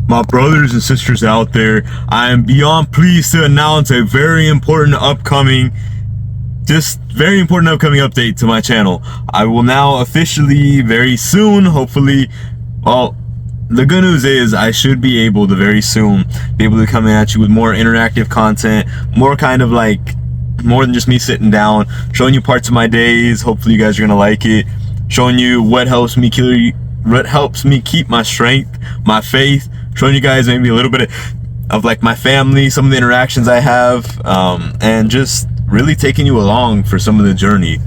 My brothers and sisters out there, I am beyond pleased to announce a very important upcoming update to my channel. I will now officially, very soon, hopefully, well, the good news is I should be able to very soon be able to come at you with more interactive content, more kind of like, more than just me sitting down, showing you parts of my days. Hopefully you guys are gonna like it, showing you what helps me keep my strength, my faith, showing you guys maybe a little bit of like my family, some of the interactions I have, and just really taking you along for some of the journey.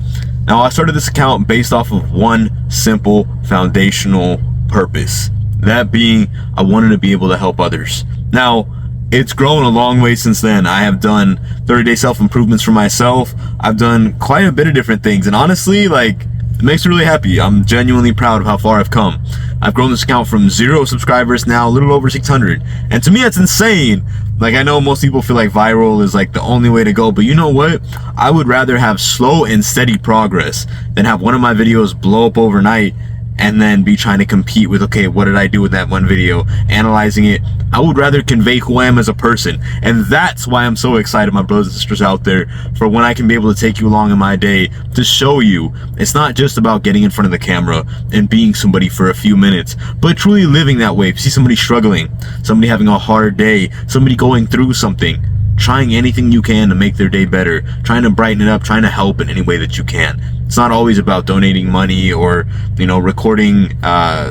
Now, I started this account based off of one simple foundational purpose, that being I wanted to be able to help others. Now, it's grown a long way since then. I have done 30-day self-improvements for myself. I've done quite a bit of different things, and honestly, like, it makes me really happy. I'm genuinely proud of how far I've come. I've grown this account from 0 subscribers now a little over 600. And to me, that's insane. Like, I know most people feel like viral is like the only way to go, but you know what? I would rather have slow and steady progress than have one of my videos blow up overnight and then be trying to compete with, okay, what did I do with that one video? Analyzing it. I would rather convey who I am as a person. And that's why I'm so excited, my brothers and sisters out there, for when I can be able to take you along in my day to show you it's not just about getting in front of the camera and being somebody for a few minutes, but truly living that way. If you see somebody struggling, somebody having a hard day, somebody going through something, trying anything you can to make their day better, trying to brighten it up, trying to help in any way that you can. It's not always about donating money or, you know, recording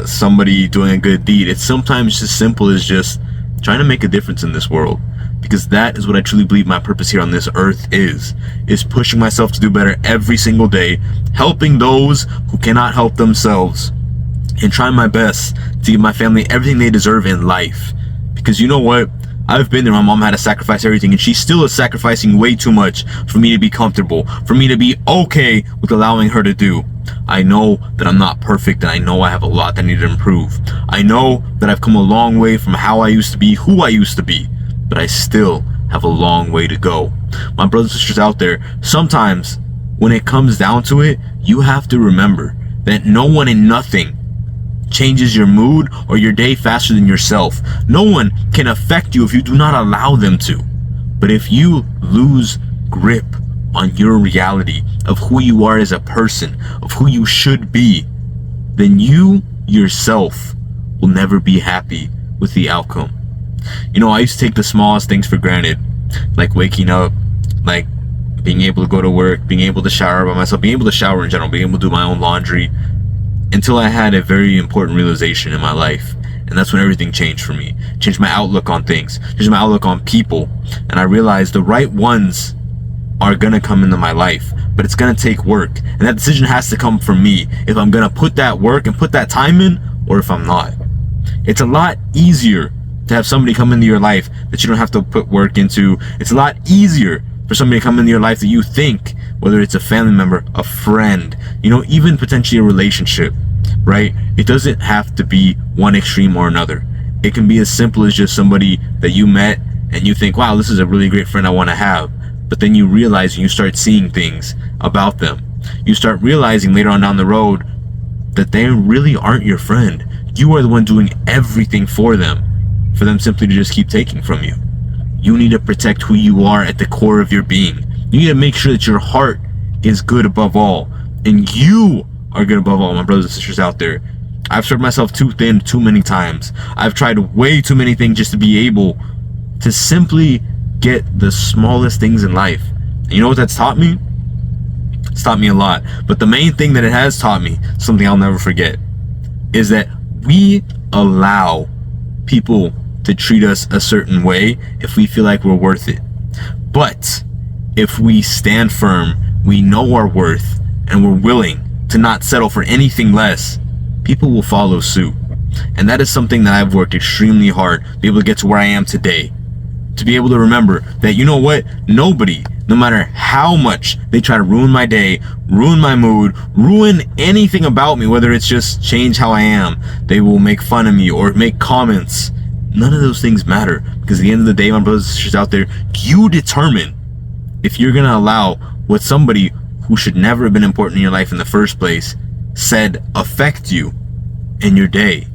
somebody doing a good deed. It's sometimes as simple as just trying to make a difference in this world, because that is what I truly believe my purpose here on this earth is pushing myself to do better every single day, helping those who cannot help themselves, and trying my best to give my family everything they deserve in life. Because you know what? I've been there. My mom had to sacrifice everything, and she still is sacrificing way too much for me to be comfortable, for me to be okay with allowing her to do. I know that I'm not perfect, and I know I have a lot that I need to improve. I know that I've come a long way from how I used to be, who I used to be, but I still have a long way to go. My brothers and sisters out there, sometimes when it comes down to it, you have to remember that no one and nothing changes your mood or your day faster than yourself. No one can affect you if you do not allow them to. But if you lose grip on your reality of who you are as a person, of who you should be, then you yourself will never be happy with the outcome. You know, I used to take the smallest things for granted, like waking up, like being able to go to work, being able to shower by myself, being able to shower in general, being able to do my own laundry, until I had a very important realization in my life. And that's when everything changed for me. Changed my outlook on things, changed my outlook on people. And I realized the right ones are gonna come into my life, but it's gonna take work. And that decision has to come from me, if I'm gonna put that work and put that time in, or if I'm not. It's a lot easier to have somebody come into your life that you don't have to put work into. It's a lot easier for somebody to come into your life that you think, whether it's a family member, a friend, you know, even potentially a relationship, right? It doesn't have to be one extreme or another. It can be as simple as just somebody that you met and you think, wow, this is a really great friend I want to have. But then you realize, and you start seeing things about them. You start realizing later on down the road that they really aren't your friend. You are the one doing everything for them simply to just keep taking from you. You need to protect who you are at the core of your being. You need to make sure that your heart is good above all, and you are good above all, my brothers and sisters out there. I've spread myself too thin too many times. I've tried way too many things just to be able to simply get the smallest things in life. And you know what that's taught me? It's taught me a lot. But the main thing that it has taught me, something I'll never forget, is that we allow people to treat us a certain way if we feel like we're worth it. But if we stand firm, we know our worth, and we're willing to not settle for anything less, people will follow suit. And that is something that I've worked extremely hard to be able to get to where I am today. To be able to remember that, you know what, nobody, no matter how much they try to ruin my day, ruin my mood, ruin anything about me, whether it's just change how I am, they will make fun of me or make comments. None of those things matter, because at the end of the day, my brothers and sisters out there, you determine if you're gonna allow what somebody who should never have been important in your life in the first place said affect you in your day.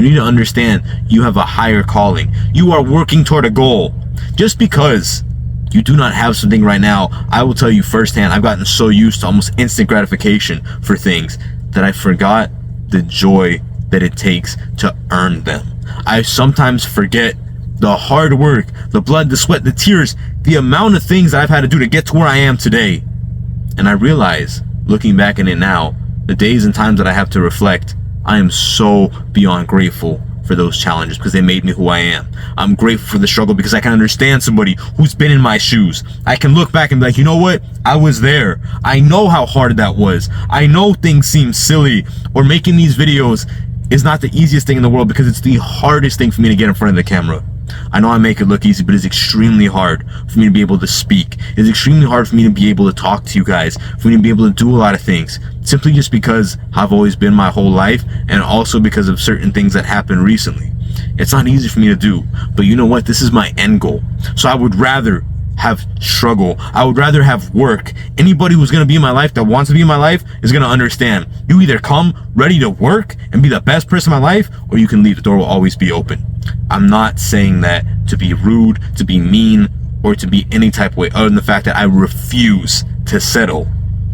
You need to understand you have a higher calling. You are working toward a goal. Just because you do not have something right now, I will tell you firsthand, I've gotten so used to almost instant gratification for things that I forgot the joy that it takes to earn them. I sometimes forget the hard work, the blood, the sweat, the tears, the amount of things I've had to do to get to where I am today. And I realize, looking back in it now, the days and times that I have to reflect, I am so beyond grateful for those challenges because they made me who I am. I'm grateful for the struggle because I can understand somebody who's been in my shoes. I can look back and be like, you know what? I was there. I know how hard that was. I know things seem silly, or making these videos is not the easiest thing in the world because it's the hardest thing for me to get in front of the camera. I know I make it look easy, but it's extremely hard for me to be able to speak. It's extremely hard for me to be able to talk to you guys, for me to be able to do a lot of things, simply just because I've always been my whole life, and also because of certain things that happened recently. It's not easy for me to do, but you know what? This is my end goal. So I would rather have struggle. I would rather have work. Anybody who's going to be in my life, that wants to be in my life, is going to understand. You either come ready to work and be the best person in my life, or you can leave. The door will always be open. I'm not saying that to be rude, to be mean, or to be any type of way, other than the fact that I refuse to settle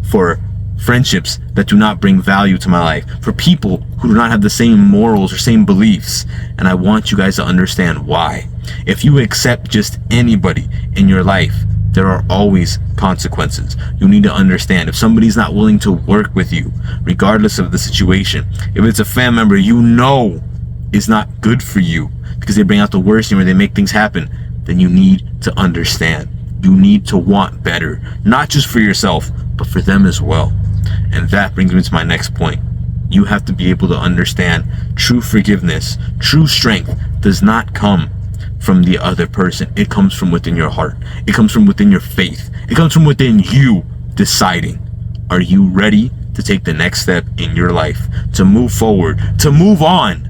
for friendships that do not bring value to my life, for people who do not have the same morals or same beliefs. And I want you guys to understand why. If you accept just anybody in your life, there are always consequences. You need to understand, if somebody's not willing to work with you, regardless of the situation, if it's a family member you know is not good for you because they bring out the worst in you or they make things happen, then you need to understand. You need to want better, not just for yourself, but for them as well. And that brings me to my next point. You have to be able to understand true forgiveness, true strength does not come from the other person. It comes from within your heart. It comes from within your faith. It comes from within you deciding, are you ready to take the next step in your life, to move forward, to move on,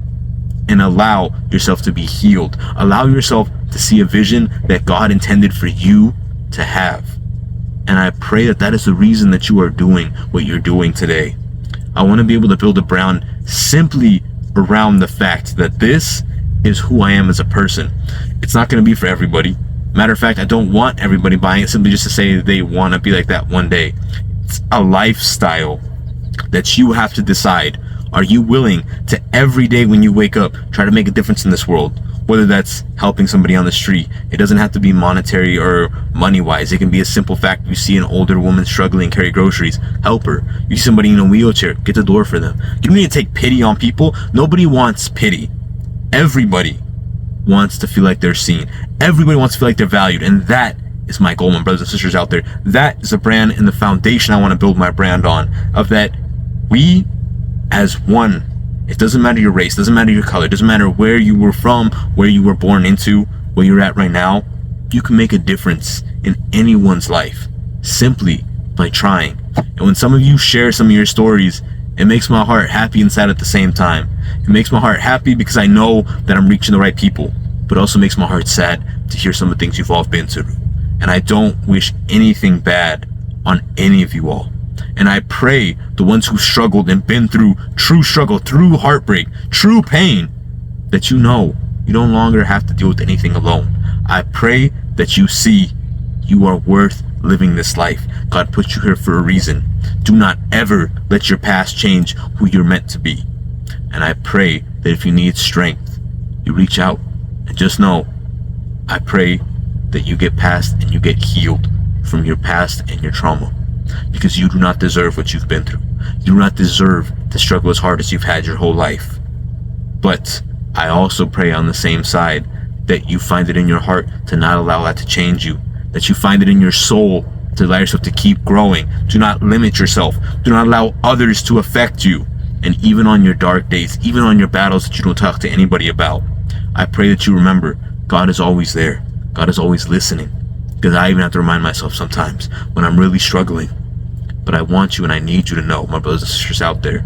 and allow yourself to be healed. Allow yourself to see a vision that God intended for you to have. And I pray that that is the reason that you are doing what you're doing today. I want to be able to build a brand simply around the fact that this is who I am as a person. It's not going to be for everybody. Matter of fact, I don't want everybody buying it simply just to say they want to be like that one day. It's a lifestyle that you have to decide. Are you willing to every day when you wake up try to make a difference in this world? Whether that's helping somebody on the street. It doesn't have to be monetary or money wise. It can be a simple fact. You see an older woman struggling, carry groceries, help her. You see somebody in a wheelchair, get the door for them. You don't need to take pity on people. Nobody wants pity. Everybody wants to feel like they're seen. Everybody wants to feel like they're valued. And that is my goal, my brothers and sisters out there. That is a brand and the foundation I want to build my brand on. Of that we as one. It doesn't matter your race, doesn't matter your color, doesn't matter where you were from, where you were born into, where you're at right now. You can make a difference in anyone's life simply by trying. And when some of you share some of your stories, it makes my heart happy and sad at the same time. It makes my heart happy because I know that I'm reaching the right people, but it also makes my heart sad to hear some of the things you've all been through. And I don't wish anything bad on any of you all. And I pray the ones who struggled and been through true struggle, through heartbreak, true pain, that you know you no longer have to deal with anything alone. I pray that you see you are worth living this life. God put you here for a reason. Do not ever let your past change who you're meant to be. And I pray that if you need strength, you reach out. And just know, I pray that you get past and you get healed from your past and your trauma. Because you do not deserve what you've been through. You do not deserve to struggle as hard as you've had your whole life. But I also pray on the same side that you find it in your heart to not allow that to change you. That you find it in your soul to allow yourself to keep growing. Do not limit yourself. Do not allow others to affect you. And even on your dark days, even on your battles that you don't talk to anybody about, I pray that you remember God is always there. God is always listening. Because I even have to remind myself sometimes when I'm really struggling. But I want you and I need you to know, my brothers and sisters out there,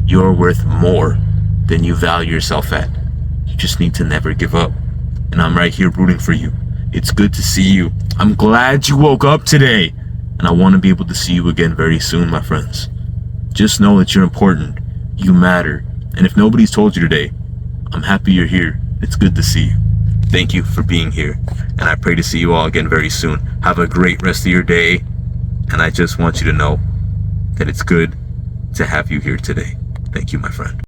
you're worth more than you value yourself at. You just need to never give up. And I'm right here rooting for you. It's good to see you. I'm glad you woke up today. And I want to be able to see you again very soon, my friends. Just know that you're important. You matter. And if nobody's told you today, I'm happy you're here. It's good to see you. Thank you for being here. And I pray to see you all again very soon. Have a great rest of your day. And I just want you to know that it's good to have you here today. Thank you, my friend.